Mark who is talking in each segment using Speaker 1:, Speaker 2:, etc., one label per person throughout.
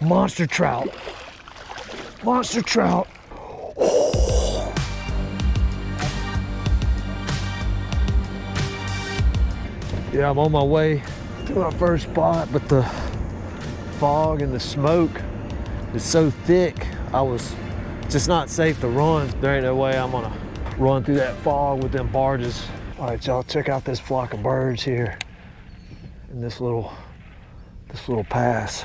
Speaker 1: Monster trout. Monster trout. Oh. Yeah, I'm on my way to my first spot, but the fog and the smoke is so thick, it's just not safe to run. There ain't no way I'm gonna run through that fog with them barges. All right, y'all, check out this flock of birds here in this little pass.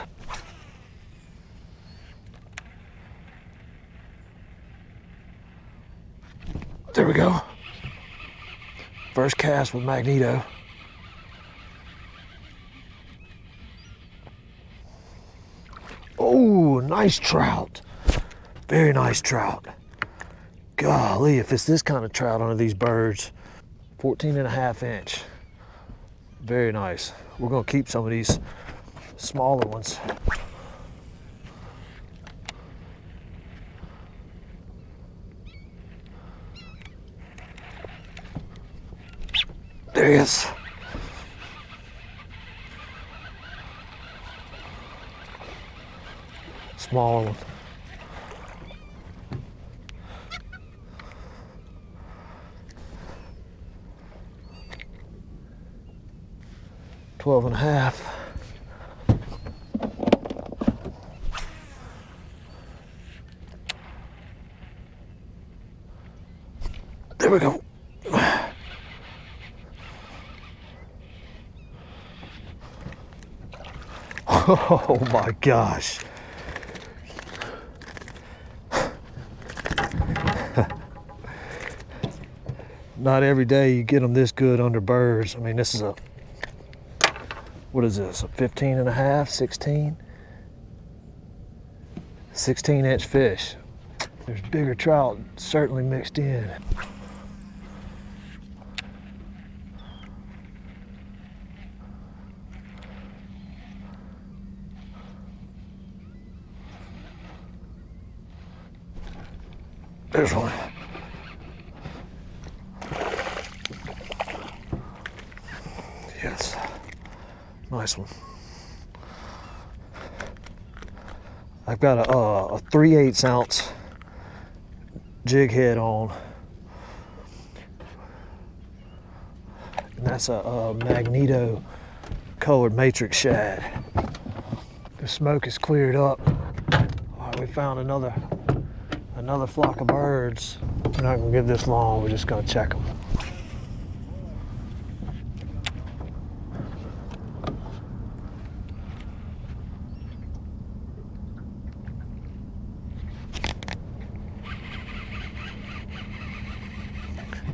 Speaker 1: There we go. First cast with Magneto. Oh, nice trout. Very nice trout. Golly, if it's this kind of trout under these birds, 14.5 inch. Very nice. We're gonna keep some of these smaller ones. There he is. Smaller one. $12.5. There we go. Oh my gosh. Not every day you get them this good under birds. I mean, this is what is this, a 15.5, 16? 16-inch fish. There's bigger trout certainly mixed in. There's one. Yes, nice one. I've got a 3/8 ounce jig head on, and that's a Magneto colored matrix shad. The smoke is cleared up. All right, we found another flock of birds. We're not gonna give this long, we're just gonna check them.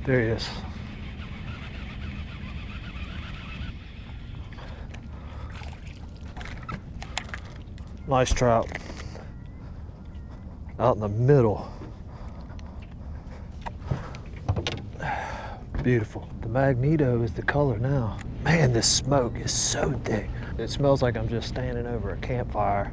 Speaker 1: There he is. Nice trout. Out in the middle. Beautiful. The Magneto is the color now. Man, this smoke is so thick. It smells like I'm just standing over a campfire.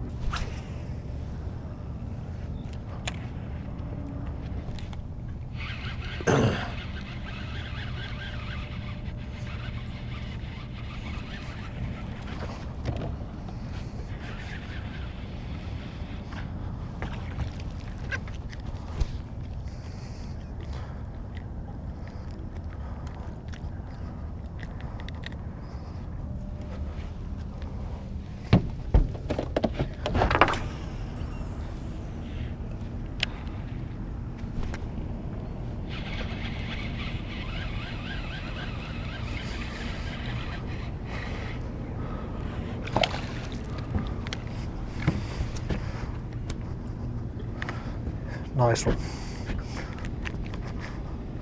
Speaker 1: Nice one.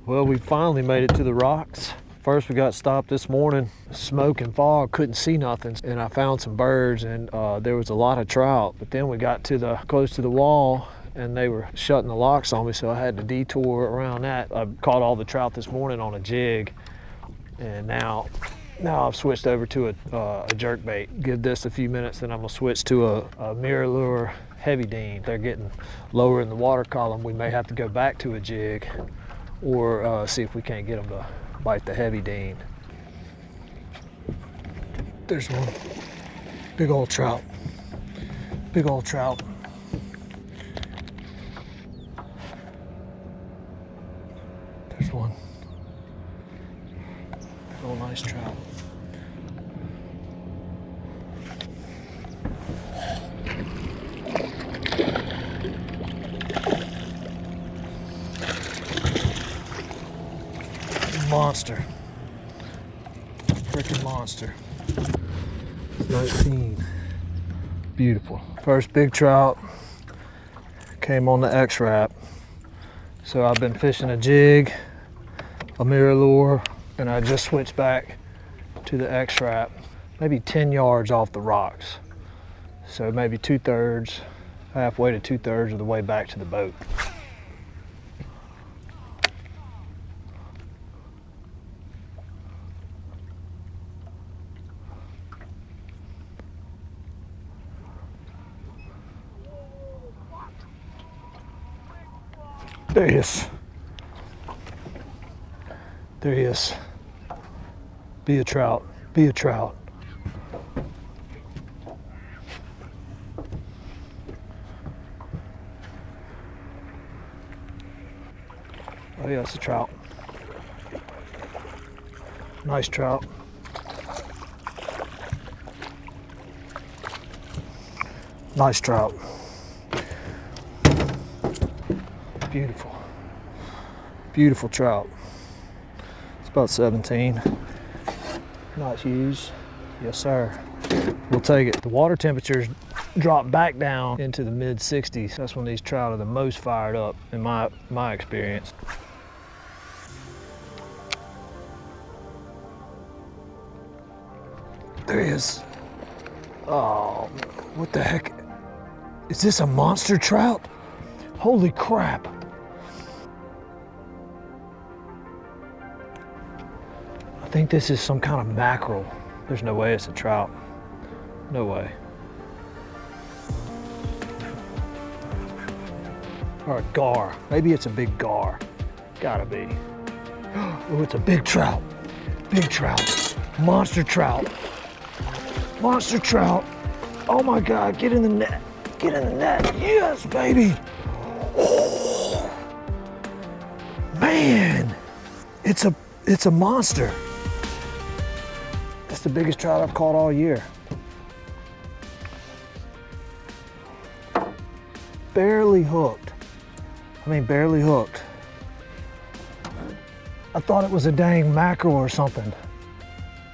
Speaker 1: Well, we finally made it to the rocks. First we got stopped this morning, smoke and fog, couldn't see nothing, and I found some birds, and there was a lot of trout. But then we got to close to the wall and they were shutting the locks on me, so I had to detour around that. I caught all the trout this morning on a jig, and now I've switched over to a jerkbait. Give this a few minutes, then I'm gonna switch to a mirror lure heavy dean. They're getting lower in the water column. We may have to go back to a jig or see if we can't get them to bite the heavy dean. There's one, big old trout. Big old trout. There's one. Big old nice trout. Monster. Freaking monster. 19. Beautiful. First big trout came on the X-Wrap. So I've been fishing a jig, a mirror lure, and I just switched back to the X-Wrap, maybe 10 yards off the rocks. So maybe 2/3, halfway to 2/3 of the way back to the boat. There he is. There he is. Be a trout. Be a trout. Oh yeah, it's a trout. Nice trout. Nice trout. Beautiful. Beautiful trout. It's about 17. Not huge. Yes, sir. We'll take it. The water temperatures drop back down into the mid 60s. That's when these trout are the most fired up in my experience. There he is. Oh, what the heck? Is this a monster trout? Holy crap. I think this is some kind of mackerel. There's no way it's a trout. No way. Or a gar. Maybe it's a big gar. Gotta be. Oh, it's a big trout. Big trout. Monster trout. Monster trout. Oh my God, get in the net. Get in the net. Yes, baby. Oh, man. It's a monster. That's the biggest trout I've caught all year. Barely hooked. I mean, barely hooked. I thought it was a dang mackerel or something.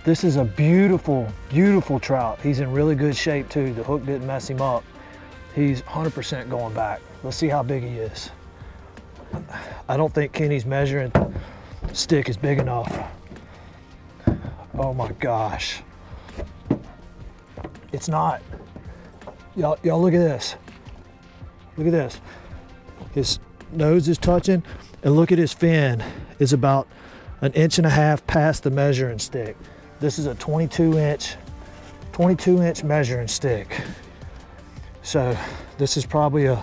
Speaker 1: This is a beautiful, beautiful trout. He's in really good shape too. The hook didn't mess him up. He's 100% going back. Let's see how big he is. I don't think Kenny's measuring stick is big enough. Oh my gosh. It's not. Y'all look at this. Look at this. His nose is touching, and look at his fin. It's about 1.5 inches past the measuring stick. This is a 22 inch measuring stick. So this is probably a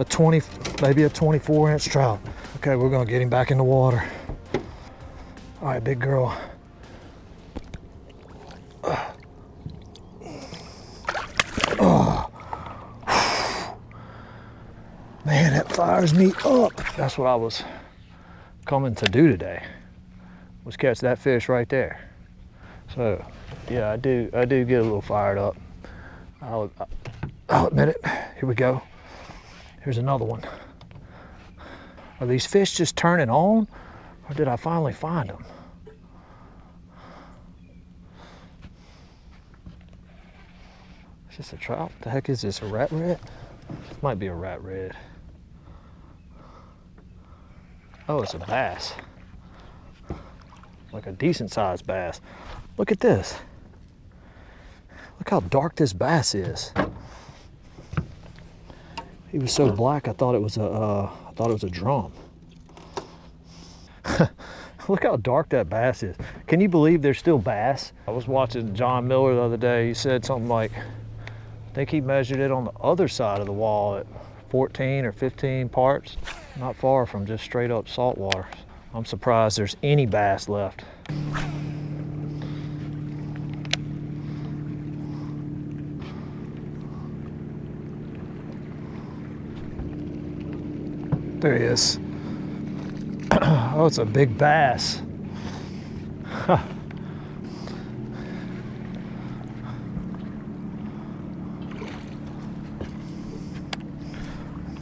Speaker 1: 20, maybe a 24-inch trout. Okay, we're gonna get him back in the water. All right, big girl. Oh. Man, that fires me up. That's what I was coming to do today, was catch that fish right there. So yeah, I do get a little fired up. I'll admit it. Here we go. Here's another one. Are these fish just turning on, or did I finally find them? Is this a trout? The heck is this, a rat red? This might be a rat red. Oh, it's a bass. Like a decent sized bass. Look at this. Look how dark this bass is. He was so black I thought it was a drum. Look how dark that bass is. Can you believe there's still bass? I was watching John Miller the other day. He said something like, I think he measured it on the other side of the wall at 14 or 15 parts. Not far from just straight up salt water. I'm surprised there's any bass left. There he is. Oh, it's a big bass. Huh.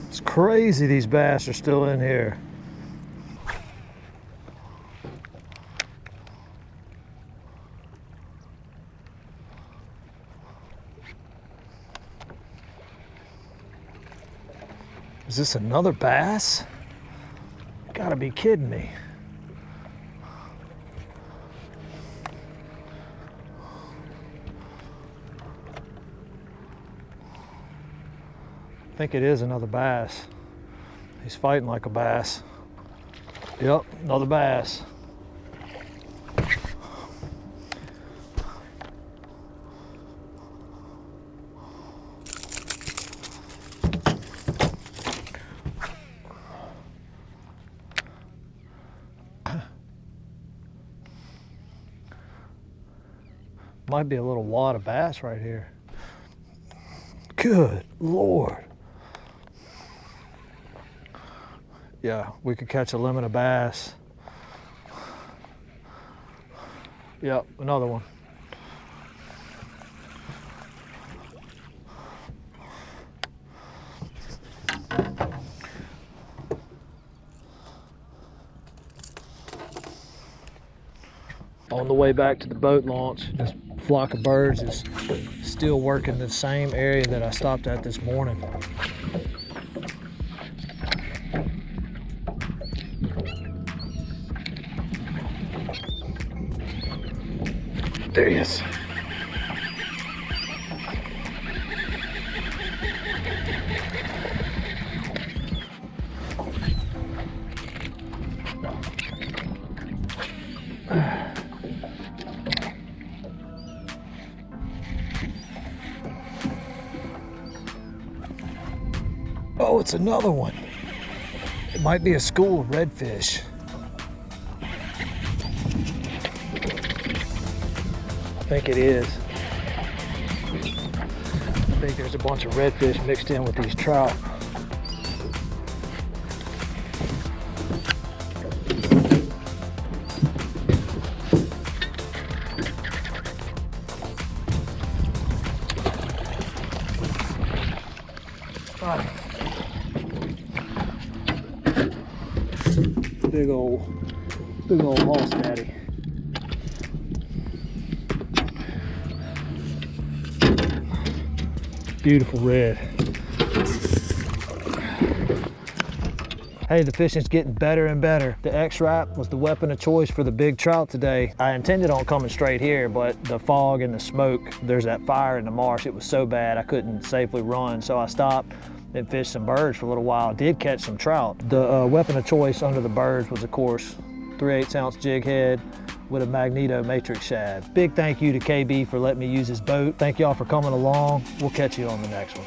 Speaker 1: It's crazy these bass are still in here. Is this another bass? Gotta be kidding me. I think it is another bass. He's fighting like a bass. Yep, another bass. Might be a little wad of bass right here. Good Lord. Yeah, we could catch a limit of bass. Yep, another one. On the way back to the boat launch, this flock of birds is still working the same area that I stopped at this morning. There he is. Oh, it's another one. It might be a school of redfish. I think it is. I think there's a bunch of redfish mixed in with these trout. Big old horse daddy. Beautiful red. Hey, the fishing's getting better and better. The X-Wrap was the weapon of choice for the big trout today. I intended on coming straight here, but the fog and the smoke, there's that fire in the marsh. It was so bad I couldn't safely run, so I stopped and fished some birds for a little while. Did catch some trout. The weapon of choice under the birds was, of course, 3/8 ounce jig head with a magneto matrix shad. Big thank you to KB for letting me use his boat. Thank y'all for coming along. We'll catch you on the next one.